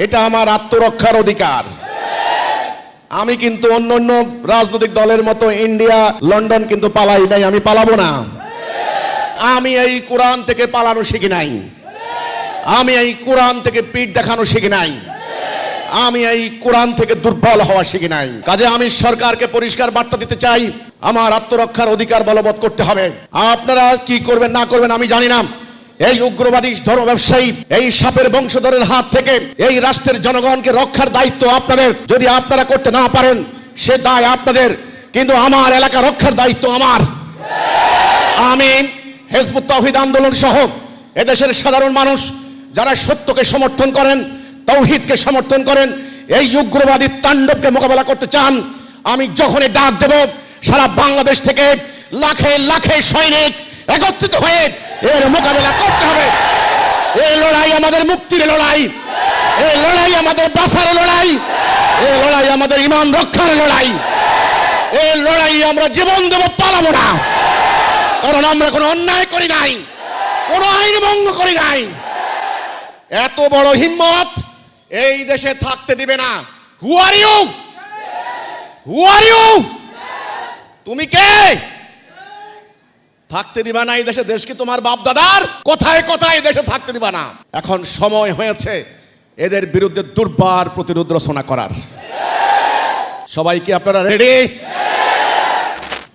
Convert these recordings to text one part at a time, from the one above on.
এটা আমার আত্মরক্ষার অধিকার। আমি কিন্তু অন্য রাজনৈতিক দলের মতো ইন্ডিয়া লন্ডন কিন্তু পালাই নাই, আমি পালাবো না। আমি এই কোরআন থেকে পালানো শিখি নাই, আমি এই কোরআন থেকে পিঠ দেখানো শিখি নাই, আমি এই কোরআন থেকে দুর্বল হওয়া শিখি নাই। কাজে আমি সরকারকে পরিষ্কার বার্তা দিতে চাই, আমার আত্মরক্ষার অধিকার বলবৎ করতে হবে। আপনারা কি করবেন না করবেন আমি জানি না। এই উগ্রবাদী ধর্ম ব্যবসায়ী এই সাপের বংশধরের হাত থেকে এই রাষ্ট্রের জনগণকে রক্ষার দায়িত্ব আপনাদের। যদি আপনারা করতে না পারেন সে দায় আপনাদের, কিন্তু আমার এলাকা রক্ষার দায়িত্ব আমার। আমি হিজবুত তাওহীদ আন্দোলন সহ এদেশের সাধারণ মানুষ যারা সত্যকে সমর্থন করেন, তাওহীদকে সমর্থন করেন, এই উগ্রবাদী তাণ্ডবকে মোকাবেলা করতে চান, আমি যখনই ডাক দেব সারা বাংলাদেশ থেকে লাখে লাখে সৈনিক একত্রিত হয়ে এর মোকাবেলা করতে হবে। এই লড়াই আমাদের মুক্তির লড়াই, এই লড়াই আমাদের বাঁচার লড়াই, এই লড়াই আমাদের ঈমান রক্ষার লড়াই। এই লড়াই আমরা জীবন দেব, পালাবো না। কারণ আমরা কোনো অন্যায় করি নাই, কোনো আইন ভঙ্গ করি নাই। এত বড় হিম্মত এই দেশে থাকতে দিবে না। Who are you? Who are you? তুমি কে? থাকতে দিবা না এই দেশে? দেশ কি তোমার বাপ দাদার? কোথায় কোথায় দেশে থাকতে দিবা না। এখন সময় হয়েছে এদের বিরুদ্ধে দুর্বার প্রতিরোধ রচনা করার। সবাই কি আপনারা রেডি?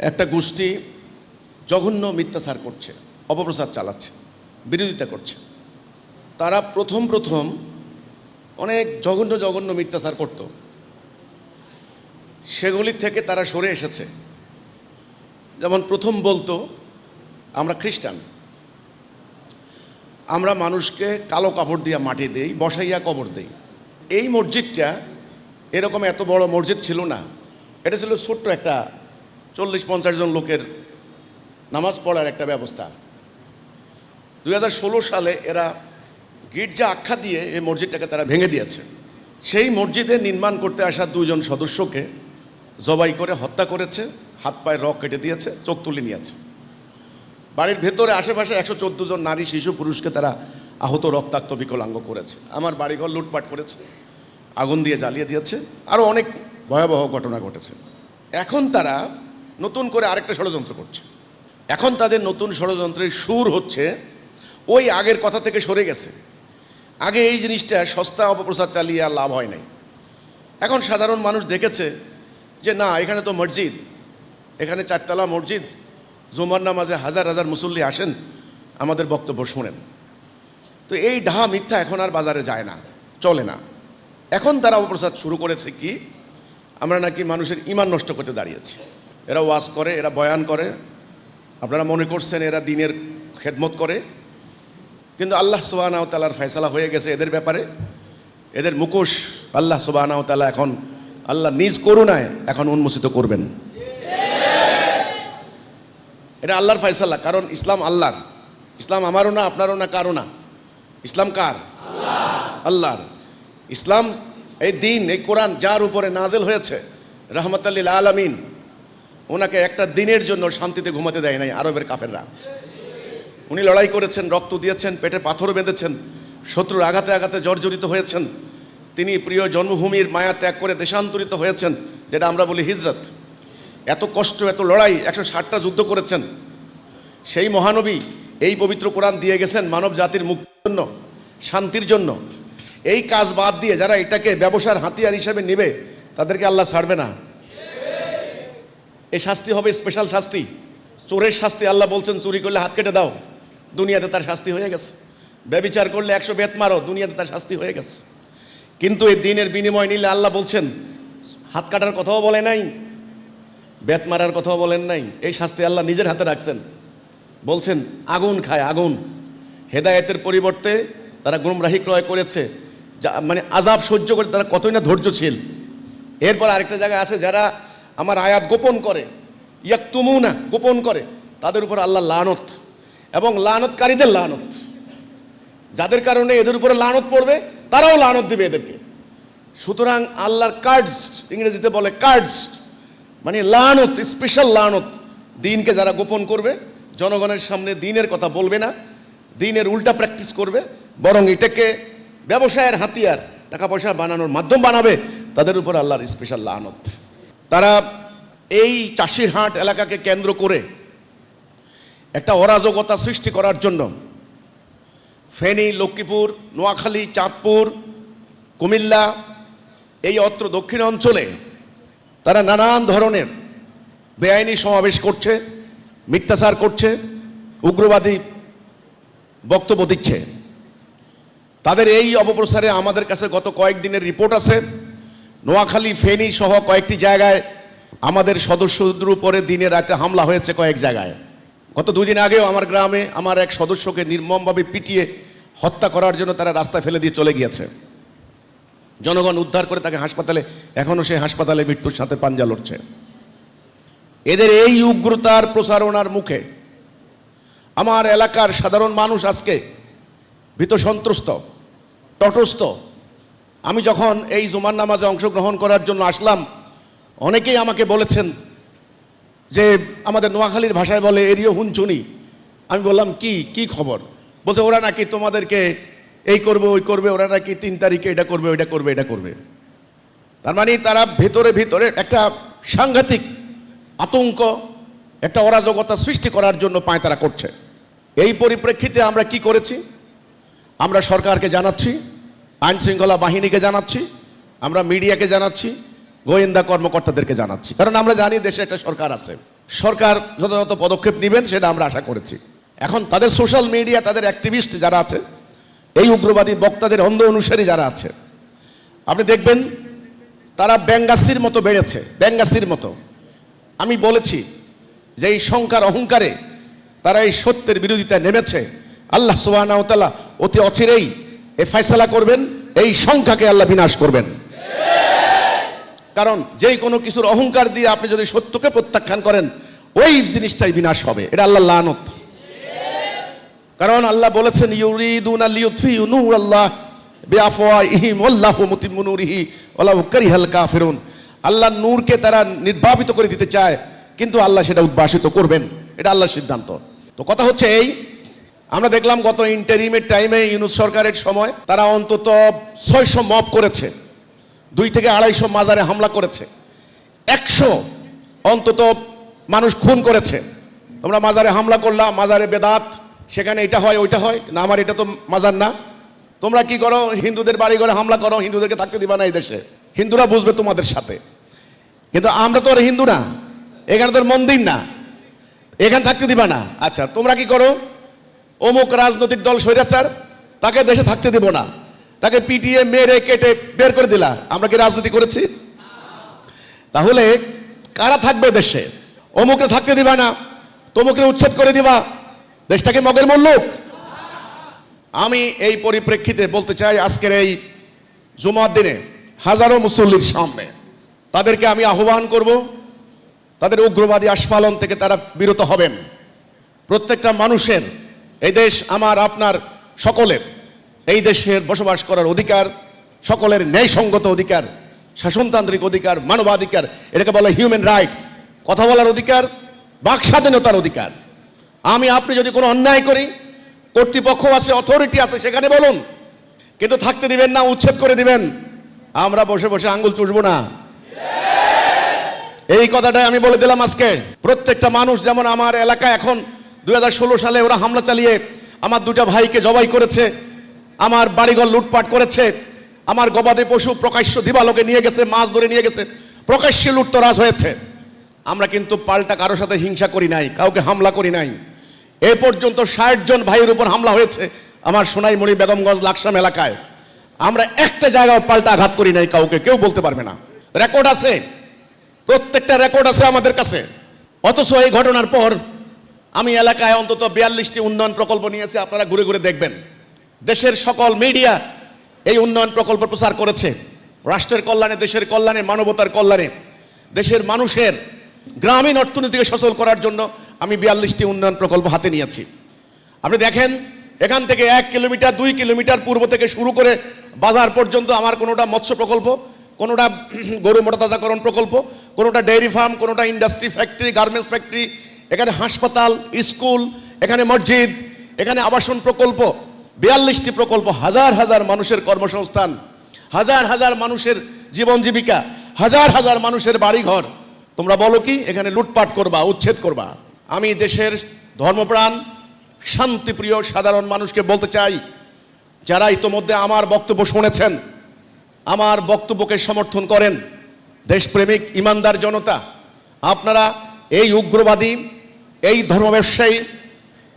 একটা গোষ্ঠী জঘন্য মিথ্যাচার করছে, অপপ্রচার চালাচ্ছে, বিরোধিতা করছে। তারা প্রথম অনেক জঘন্য মিথ্যাচার করত, সেগুলির থেকে তারা সরে এসেছে। যেমন প্রথম বলতো আমরা খ্রিস্টান, আমরা মানুষকে কালো কাপড় দিয়া মাটি দেই, বসাইয়া কবর দেই। এই মসজিদটা এরকম এত বড় মসজিদ ছিল না, এটা ছিল ছোট্ট একটা 40-50 জন লোকের নামাজ পড়ার একটা ব্যবস্থা। 2016 সালে এরা গির্জা আখ্যা দিয়ে এই মসজিদটাকে তারা ভেঙে দিয়েছে। সেই মসজিদে নির্মাণ করতে আসা 2 জন সদস্যকে জবাই করে হত্যা করেছে, হাত পায়ে রক কেটে দিয়েছে, চোখ তুলে নিয়েছে। বাড়ির ভেতরে আশেপাশে 114 জন নারী শিশু পুরুষকে তারা আহত রক্তাক্ত বিকলাঙ্গ করেছে। আমার বাড়িঘর লুটপাট করেছে, আগুন দিয়ে জ্বালিয়ে দিয়েছে, আরও অনেক ভয়াবহ ঘটনা ঘটেছে। এখন তারা নতুন করে আরেকটা ষড়যন্ত্র করছে। এখন তাদের নতুন ষড়যন্ত্রের সুর হচ্ছে ওই আগের কথা থেকে সরে গেছে। আগে এই জিনিসটা সস্তা অপপ্রচার চালিয়ে আর লাভ হয় নাই। এখন সাধারণ মানুষ দেখেছে যে না, এখানে তো মসজিদ, এখানে 4 তলা মসজিদ, জুমার নামাজে হাজার হাজার মুসল্লি আসেন, আমাদের বক্তব্য শোনেন। তো এই ডাহা মিথ্যা এখন আর বাজারে যায় না, চলে না। এখন তারা অপপ্রচার শুরু করেছে কি আমরা নাকি মানুষের ঈমান নষ্ট করতে দাঁড়িয়েছি। এরা ওয়াজ করে, এরা বয়ান করে, আপনারা মনে করছেন এরা দ্বীনের খেদমত করে, কিন্তু আল্লাহ সুবহানাহু ওয়া তাআলার ফয়সালা হয়ে গেছে এদের ব্যাপারে। এদের মুখোশ আল্লাহ সুবহানাহু ওয়া তাআলা এখন আল্লাহ নিজ করুণায় এখন উন্মোচিত করবেন। এটা আল্লাহর ফয়সালা। কারণ ইসলাম আল্লাহর, ইসলাম আমারও না, আপনারও না, কারও না। ইসলাম কার? আল্লাহর। ইসলাম এই দিন, এই কোরআন যার উপরে নাজেল হয়েছে রাহমাতাল লিল আলামিন, ওনাকে একটা দিনের জন্য শান্তিতে ঘুমাতে দেয় নাই আরবের কাফেররা। উনি লড়াই করেছেন, রক্ত দিয়েছেন, পেটে পাথর বেঁধেছেন, শত্রুর আঘাতে আঘাতে জর্জরিত হয়েছেন। তিনি প্রিয় জন্মভূমির মায়া ত্যাগ করে দেশান্তরিত হয়েছেন, যেটা আমরা বলি হিজরত। এত কষ্ট, এত লড়াই, 160টা যুদ্ধ করেছেন। সেই মহানবী এই পবিত্র কোরআন দিয়ে গেছেন মানব জাতির মুক্তির জন্য, শান্তির জন্য। এই কাজ বাদ দিয়ে যারা এটাকে ব্যবসার হাতিয়ার হিসেবে নেবে তাদেরকে আল্লাহ ছাড়বে না। এই শাস্তি হবে স্পেশাল শাস্তি, চোরের শাস্তি। আল্লাহ বলছেন চুরি করলে হাত কেটে দাও, দুনিয়াতে তার শাস্তি হয়ে গেছে। ব্যভিচার করলে 100 বেত মারো, দুনিয়াতে তার শাস্তি হয়ে গেছে। কিন্তু এই দিনের বিনিময় নিলে আল্লাহ বলছেন হাত কাটার কথাও বলে নাই, বেত মারার কথাও বলেন নাই। এই শাস্তি আল্লাহ নিজের হাতে রাখছেন। বলছেন আগুন খায়, আগুন। হেদায়েতের পরিবর্তে তারা গুমরাহি ক্রয় করেছে, মানে আযাব সহ্য করে তারা কতই না ধৈর্যশীল। এরপর আরেকটা জায়গায় আছে যারা আমার আয়াত গোপন করে, ইয়াকতুমুনা, গোপন করে, তাদের উপর আল্লাহ লানত এবং লানতকারীদের লানত। যাদের কারণে এদের উপরে লানত পড়বে তারাও লানত দিবে এদেরকে। সুতরাং আল্লাহর কার্ডস, ইংরেজিতে বলে কার্ডস, মানে লানত, স্পেশাল লানত। দিনকে যারা গোপন করবে, জনগণের সামনে দিনের কথা বলবে না, দিনের উল্টা প্র্যাকটিস করবে, বরং এটাকে ব্যবসায়ের হাতিয়ার, টাকা পয়সা বানানোর মাধ্যম বানাবে, তাদের উপর আল্লাহর স্পেশাল লানত। তারা এই চাষিরহাট এলাকাকে কেন্দ্র করে একটা অরাজকতা সৃষ্টি করার জন্য ফেনী, লক্ষ্মীপুর, নোয়াখালী, চাঁদপুর, কুমিল্লা, এই অত্র দক্ষিণ অঞ্চলে তারা নানান ধরনের বেআইনি সমাবেশ করছে, মিথ্যাচার করছে, উগ্রবাদী বক্তব্য দিচ্ছে। তাদের এই অপপ্রচারে আমাদের কাছে গত কয়েকদিনের রিপোর্ট আছে, নোয়াখালী, ফেনী সহ কয়েকটি জায়গায় আমাদের সদস্যদের উপরে দিনে রাতে হামলা হয়েছে কয়েক জায়গায়। গত 2 দিন আগেও আমার গ্রামে আমার এক সদস্যকে নির্মমভাবে পিটিয়ে হত্যা করার জন্য তারা রাস্তায় ফেলে দিয়ে চলে গিয়েছে। জনগণ উদ্ধার করে তাকে হাসপাতালে, এখনও সে হাসপাতালে মৃত্যুর সাথে পাঞ্জা লড়ছে। এদের এই উগ্রতার প্রচারণার মুখে আমার এলাকার সাধারণ মানুষ আজকে ভীত সন্ত্রস্ত, তটস্থ। আমি যখন এই জুমার নামাজে অংশগ্রহণ করার জন্য আসলাম, অনেকেই আমাকে বলেছেন যে আমাদের নোয়াখালীর ভাষায় বলে এরিও হুঞ্চুনি। আমি বললাম কি খবর? বলছে ওরা নাকি তোমাদেরকে এই করবে ওই করবে, ওরা নাকি 3 তারিখে এটা করবে ওইটা করবে এটা করবে। তার মানে তারা ভেতরে ভেতরে একটা সাংঘাতিক আতঙ্ক, একটা অরাজকতা সৃষ্টি করার জন্য পায়তারা করছে। এই পরিপ্রেক্ষিতে আমরা কি করেছি? আমরা সরকারকে জানাচ্ছি, আইন শৃঙ্খলা বাহিনীকে জানাচ্ছি, আমরা মিডিয়াকে জানাচ্ছি, গোয়েন্দা কর্মকর্তাদেরকে জানাচ্ছি। কারণ আমরা জানি দেশে একটা সরকার আছে, সরকার যথাযথ পদক্ষেপ নেবেন সেটা আমরা আশা করেছি। এখন তাদের সোশ্যাল মিডিয়া, তাদের অ্যাক্টিভিস্ট যারা আছে, এই উগ্রবাদী বক্তাদের অন্ধ অনুসারী যারা আছে, আপনি দেখবেন তারা ব্যাঙ্গাসির মতো বেড়েছে, ব্যাঙ্গাসির মতো। আমি বলেছি যে এই সংখ্যার অহংকারে তারা এই সত্যের বিরোধিতায় নেমেছে। আল্লাহ সুবহানাহু ওয়া তাআলা অতি অচিরেই এ ফয়সালা করবেন, এই সংখ্যাকে আল্লাহ বিনাশ করবেন। কারণ যেই কোনো কিছুর অহংকার দিয়ে আপনি যদি সত্যকে প্রত্যাখ্যান করেন, ওই জিনিসটাই বিনাশ হবে। এটা আল্লাহর লানত। কারণ আল্লাহ বলেছেন ইউরিদুনা লিইউতফিউ নূরাল্লাহ বিআফওয়াহিহিম ওয়াল্লাহু মুতিম্মু নূরিহি ওয়ালাউ কারিহাল কাফিরুন। আল্লাহর নূরকে তারা নির্বাপিত করে দিতে চায়, কিন্তু আল্লাহ সেটা উদ্ভাসিত করবেন। এটা আল্লাহর সিদ্ধান্ত। তো কথা হচ্ছে এই, আমরা দেখলাম গত ইন্টারিমের টাইমে ইউনূস সরকারের সময় তারা অন্তত 600 মব করেছে, 2 থেকে 250 মাজারে হামলা করেছে, 100 অন্তত মানুষ খুন করেছে। তোমরা মাজারে হামলা করলা, মাজারে বেদাত, সেখানে এটা হয় ওইটা হয় না, আমার এটা তো মাজার না। তোমরা কি করো? হিন্দুদের বাড়ি ঘরে হামলা করো, হিন্দুদেরকে থাকতে দিবা না এই দেশে, হিন্দুরা বুঝবে তোমাদের সাথে। কিন্তু আমরা তো আর হিন্দু না, এখানে তোর মন্দির না, এখানে থাকতে দিবা না। আচ্ছা, তোমরা কি করো? অমুক রাজনৈতিক দল স্বৈরাচার, তাকে দেশে থাকতে দিব না, তাকে পিটিয়ে মেরে কেটে বের করে দিলা। আমরা কি রাজনীতি করেছি? তাহলে কারা থাকবে দেশে? অমুকরে থাকতে দিবা না, তমুকরে উচ্ছেদ করে দিবা, দেশটাকে মগের মুল্লুক। আমি এই পরিপ্রেক্ষিতে বলতে চাই, আজকের এই জুমার দিনে হাজারো মুসল্লির সামনে তাদেরকে আমি আহ্বান করব, তাদের উগ্রবাদী আস্ফালন থেকে তারা বিরত হবেন। প্রত্যেকটা মানুষের, এই দেশ আমার আপনার সকলের, এই দেশের বসবাস করার অধিকার, সকলের ন্যায়সঙ্গত অধিকার, শাসনতান্ত্রিক অধিকার, মানবাধিকার, এটাকে বলে হিউম্যান রাইটস। কথা বলার অধিকার, বাক স্বাধীনতার অধিকার। আমি আপনি যদি কোনো অন্যায় করি, কর্তৃপক্ষ আছে, অথরিটি আছে, সেখানে বলুন, কিন্তু থাকতে দিবেন না, উচ্ছেদ করে দিবেন। আমরা বসে বসে আঙ্গুল চুষবো না। এই কথাটাই আমি বলে দিলাম আজকে। প্রত্যেকটা মানুষ, যেমন আমার এলাকায় এখন 2016 সালে ওরা হামলা চালিয়ে আমার 2টা ভাইকে জবাই করেছে, আমার বাড়িঘর লুটপাট করেছে, আমার গবাদি পশু প্রকাশ্য দিবালোকে নিয়ে গেছে, মাছ ধরে নিয়ে গেছে, প্রকাশ্যে লুটতরাজ হয়েছে। আমরা কিন্তু পাল্টা কারোর সাথে হিংসা করি নাই, কাউকে হামলা করি নাই। এ পর্যন্ত 60 জন ভাইয়ের উপর হামলা হয়েছে আমার সোনাইমুড়ি, বেগমগঞ্জ, লাকসাম এলাকায়। আমরা একটা জায়গায় পাল্টা আঘাত করি নাই কাউকে, কেউ বলতে পারবে না। রেকর্ড আছে, প্রত্যেকটা রেকর্ড আছে আমাদের কাছে। অথচ এই ঘটনার পর আমি এলাকায় অন্তত 42টি উন্নয়ন প্রকল্প নিয়েছি, আপনারা ঘুরে ঘুরে দেখবেন। দেশের সকল মিডিয়া এই উন্নয়ন প্রকল্প প্রচার করেছে। রাষ্ট্রের কল্যাণে, দেশের কল্যাণে, মানবতার কল্যাণে, দেশের মানুষের গ্রামীণ অর্থনীতিকে সচল করার জন্য আমি 42টি উন্নয়ন প্রকল্প হাতে নিয়েছি। আপনি দেখেন, এখান থেকে 1 কিলোমিটার 2 কিলোমিটার পূর্ব থেকে শুরু করে বাজার পর্যন্ত আমার কোনোটা মৎস্য প্রকল্প, কোনোটা গরু মোটাতাজাকরণ প্রকল্প, কোনোটা ডেয়ারি ফার্ম, কোনোটা ইন্ডাস্ট্রি ফ্যাক্টরি, গার্মেন্টস ফ্যাক্টরি, এখানে হাসপাতাল, স্কুল, এখানে মসজিদ, এখানে আবাসন প্রকল্প, 42টি প্রকল্প, হাজার হাজার মানুষের কর্মসংস্থান। হাজার হাজার মানুষের জীবন জীবিকা, হাজার হাজার মানুষের বাড়িঘর। তোমরা বলো কি এখানে লুটপাট করবা, উচ্ছেদ করবা? আমি দেশের ধর্মপ্রাণ শান্তিপ্রিয় সাধারণ মানুষকে বলতে চাই, যারা ইতোমধ্যে আমার বক্তব্য শুনেছেন, আমার বক্তব্যকে সমর্থন করেন, দেশপ্রেমিক ইমানদার জনতা, আপনারা এই উগ্রবাদী, এই ধর্ম ব্যবসায়ী,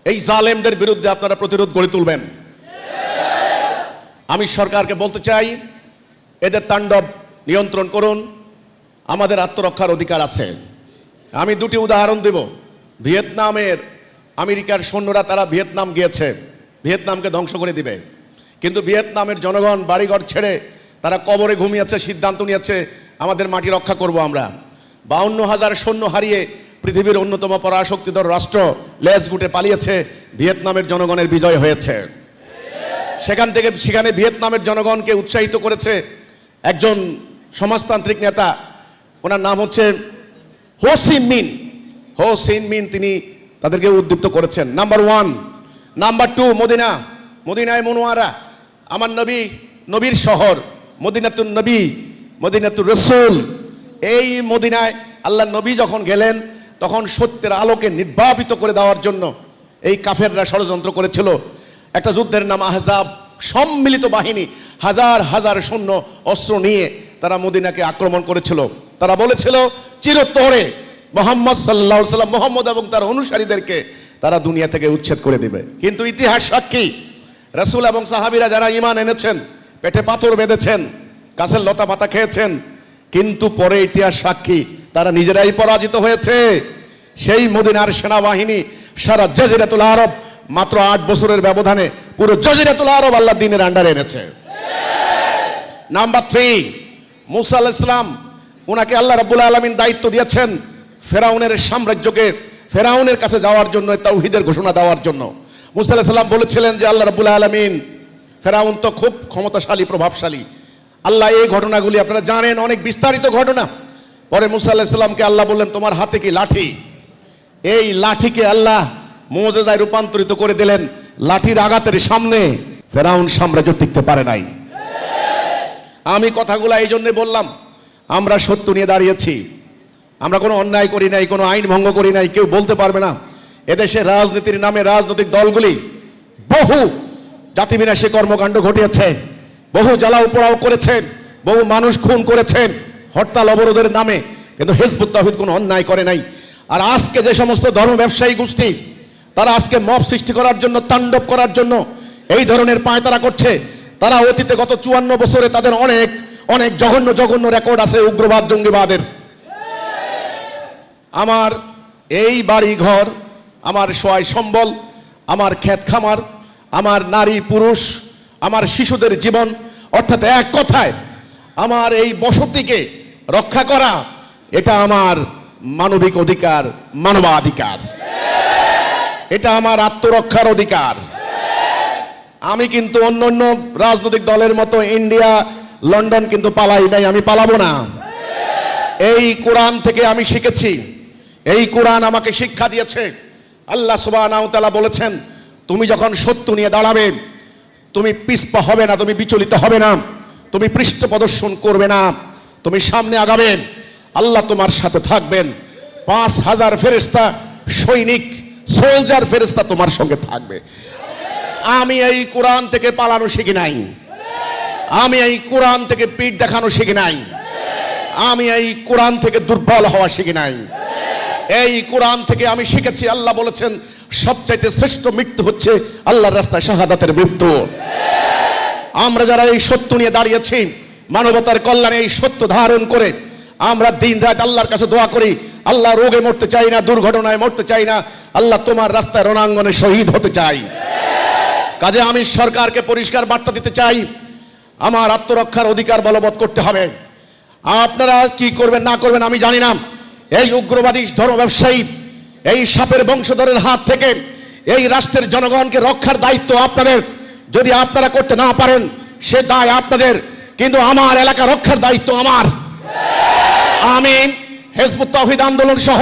এই জালেমদের বিরুদ্ধে আপনারা প্রতিরোধ গড়ে তুলবেন। আমি সরকারকে বলতে চাই, এদের তাণ্ডব নিয়ন্ত্রণ করুন। আমাদের আত্মরক্ষার অধিকার আছে। আমি দুটি উদাহরণ দেব। ভিয়েতনামের আমেরিকার সৈন্যরা তারা ভিয়েতনাম গিয়েছে, ভিয়েতনামকে ধ্বংস করে দিবে, কিন্তু ভিয়েতনামের জনগণ বাড়িঘর ছেড়ে তারা কবরে ঘুমিয়েছে, সিদ্ধান্ত নিয়েছে আমাদের মাটি রক্ষা করব আমরা। 52,000 সৈন্য হারিয়ে পৃথিবীর অন্যতম পরাশক্তিধর রাষ্ট্র লেজ গুটে পালিয়েছে, ভিয়েতনামের জনগণের বিজয় হয়েছে। সেখানে ভিয়েতনামের জনগণকে উৎসাহিত করেছে একজন সমাজতান্ত্রিক নেতা, ওনার নাম হচ্ছে হো সি মিন। হো সি মিন তিনি তাদেরকে উদ্দীপ্ত করেছেন। নাম্বার 1। নাম্বার 2, মদিনায় মুনওয়ারা, আমার নবীর শহর, মদিনাতুন নবী, মদিনাতুর রসুল। এই মদিনায় আল্লাহ নবী যখন গেলেন তখন সত্যের আলোকে নির্বাপিত করে দেওয়ার জন্য এই কাফেররা ষড়যন্ত্র করেছিল। একটা যুদ্ধের নাম আহজাব, সম্মিলিত বাহিনী, হাজার হাজার সৈন্য অস্ত্র নিয়ে তারা মদিনাকে আক্রমণ করেছিল। তারা বলেছিল চিরতরে মুহাম্মদ সাল্লাল্লাহু আলাইহি ওয়াসাল্লাম, মুহাম্মদ এবং তার অনুসারীদেরকে তারা দুনিয়া থেকে উচ্ছেদ করে দেবে। কিন্তু ইতিহাস সাক্ষী, রাসূল এবং সাহাবীরা যারা ঈমান এনেছেন, পেটে পাথর বেঁধেছেন, গাছের লতা পাতা খেয়েছেন, কিন্তু পরে ইতিহাস সাক্ষী তারা নিজেরাই পরাজিত হয়েছে। সেই মদিনার সেনাবাহিনী সারা জাজিরাতুল আরব মাত্র 8 বছরের ব্যবধানে পুরো জাজিরাতুল আরব আল্লাহর দ্বীনের আন্ডারে এনেছে। নাম্বার 3, মুসা আলাইহিস সালাম, ওনাকে আল্লাহ রাব্বুল আলামিন দায়িত্ব দিয়েছেন ফেরাউনের সাম্রাজ্যকে, ফেরাউনের কাছে যাওয়ার জন্য, তাওহীদের ঘোষণা দেওয়ার জন্য। মুসা আলাইহিস সালাম বলেছিলেন যে আল্লাহ রাব্বুল আলামিন, ফেরাউন তো খুব ক্ষমতাশালী, প্রভাবশালী, আল্লাহ এই ঘটনাগুলি আপনারা জানেন, অনেক বিস্তারিত ঘটনা। পরে মুসা আলাইহিস সালামকে আল্লাহ বললেন তোমার হাতে কি লাঠি? এই লাঠিকে আল্লাহ মুজিজায় রূপান্তরিত করে দিলেন। লাঠির আঘাতের সামনে ফেরাউন সাম্রাজ্য টিকতে পারে নাই। আমি কথাগুলো এই জন্য বললাম, আমরা সত্য নিয়ে দাঁড়িয়েছি, আমরা কোনো অন্যায় করি নাই, কোনো আইন ভঙ্গ করি নাই। কেউ বলতে পারবে না এদেশে রাজনীতির নামে রাজনৈতিক দলগুলি বহু জাতিবিনাশী কর্মকাণ্ড ঘটিয়েছে, বহু জ্বালাও পোড়াও করেছে, বহু মানুষ খুন করেছেন হরতাল অবরোধের নামে, কিন্তু হিজবুত তাওহীদ কোনো অন্যায় করে নাই। আর আজকে যে সমস্ত ধর্ম ব্যবসায়ী গোষ্ঠী তারা আজকে মব সৃষ্টি করার জন্য, তাণ্ডব করার জন্য এই ধরনের পায়তারা করছে, তারা অতীতে গত 54 বছরে তাদের অনেক অনেক জঘন্য জঘন্য রেকর্ড আছে উগ্রবাদ, জঙ্গিবাদের। আমার এই বাড়ি ঘর, আমার সহায় সম্বল, আমার ক্ষেত খামার, আমার নারী পুরুষ, আমার শিশুদের জীবন, অর্থাৎ এক কথায় আমার এই বসতিকে রক্ষা করা, এটা আমার মানবিক অধিকার, মানবাধিকার, এটা আমার আত্মরক্ষার অধিকার। আমি কিন্তু অন্য রাজনৈতিক দলের মতো ইন্ডিয়া, লন্ডন কিন্তু পালাই নাই, আমি পালাবো না। এই কোরআন থেকে আমি শিখেছি, এই কোরআন আমাকে শিক্ষা দিয়েছে। আল্লাহ সুবহানাহু ওয়া তাআলা বলেছেন তুমি যখন সত্য নিয়ে দাঁড়াবে, তুমি পিছপা হবে না, তুমি বিচলিত হবে না, তুমি পৃষ্ঠ প্রদর্শন করবে না, তুমি সামনে আগাবে, আল্লাহ তোমার সাথে থাকবেন। 5000 ফেরেশতা, সৈনিক, সোলজার ফেরেশতা তোমার সঙ্গে থাকবে। আমি এই কোরআন থেকে পালানো শিখি নাই, আমি এই কোরআন থেকে পিঠ দেখানো শিখি নাই, আমি এই কোরআন থেকে দুর্বল হওয়া শিখি নাই। এই কোরআন থেকে আমি শিখেছি আল্লাহ বলেছেন সবচাইতে শ্রেষ্ঠ মৃত্যু হচ্ছে আল্লাহর রাস্তায় শাহাদাতের মৃত্যু। আমরা যারা এই সত্য নিয়ে দাঁড়িয়েছি, মানবতার কল্যাণে এই সত্য ধারণ করে আমরা দিন রাত আল্লাহর কাছে দোয়া করি, আল্লাহ রোগে মরতে চাই না, দুর্ঘটনায় মরতে চাই না, আল্লাহ তোমার রাস্তায় রণাঙ্গনে শহীদ হতে চাই। কাজে আমি সরকারকে পরিষ্কার বার্তা দিতে চাই, আমার আত্মরক্ষার অধিকার বলবৎ করতে হবে। আপনারা কি করবেন না করবেন আমি জানি না। এই উগ্রবাদী ধর্ম ব্যবসায়ী, এই সাপের বংশধরের হাত থেকে এই রাষ্ট্রের জনগণকে রক্ষার দায়িত্ব আপনাদের। যদি আপনারা করতে না পারেন সে দায় আপনাদের, কিন্তু আমার এলাকা রক্ষার দায়িত্ব আমার। আমি হিজবুত তাওহীদ আন্দোলন সহ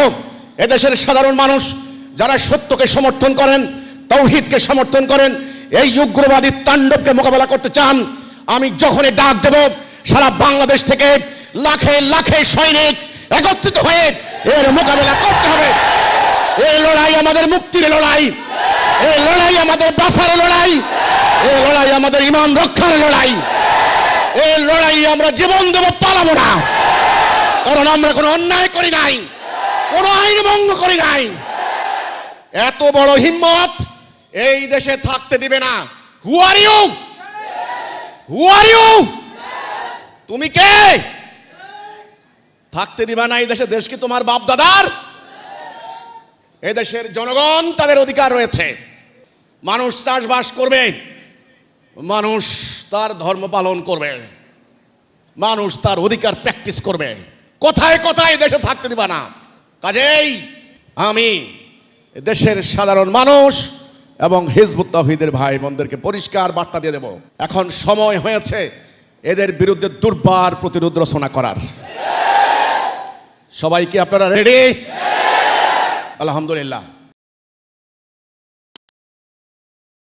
এদেশের সাধারণ মানুষ যারা সত্যকে সমর্থন করেন, তাওহীদকে সমর্থন করেন, এই উগ্রবাদী তাণ্ডবকে মোকাবেলা করতে চান, আমি যখনই ডাক দেব সারা বাংলাদেশ থেকে লাখে লাখে সৈনিক একত্রিত হয়ে এর মোকাবেলা করতে হবে। এই লড়াই আমাদের মুক্তির লড়াই, এই লড়াই আমাদের বাঁচার লড়াই, এই লড়াই আমাদের ঈমান রক্ষার লড়াই। এই লড়াই আমরা জীবন দেব, পালাবো না, কারণ আমরা কোনো অন্যায় করি নাই, কোনো আইন ভঙ্গ করি নাই। এত বড় হিম্মত এই দেশে থাকতে দিবে না। Who are you? Who are you? তুমি কে? থাকতে দিবা না এই দেশে? দেশ কি তোমার বাপ দাদার? এই দেশের জনগণ তাদের অধিকার রয়েছে। মানুষ চাষবাস করবে, মানুষ তার ধর্ম পালন করবে, মানুষ তার অধিকার প্র্যাকটিস করবে। কোথায় কোথায় দেশে থাকতে দিবা না। কাজেই আমি দেশের সাধারণ মানুষ এবং হিজবুত তাওহীদের ভাই বোনদেরকে পরিষ্কার বার্তা দিয়ে দেব, এখন সময় হয়েছে এদের বিরুদ্ধে দুর্বার প্রতিরোধ রচনা করার। সবাই কি আপনারা রেডি? আলহামদুলিল্লাহ।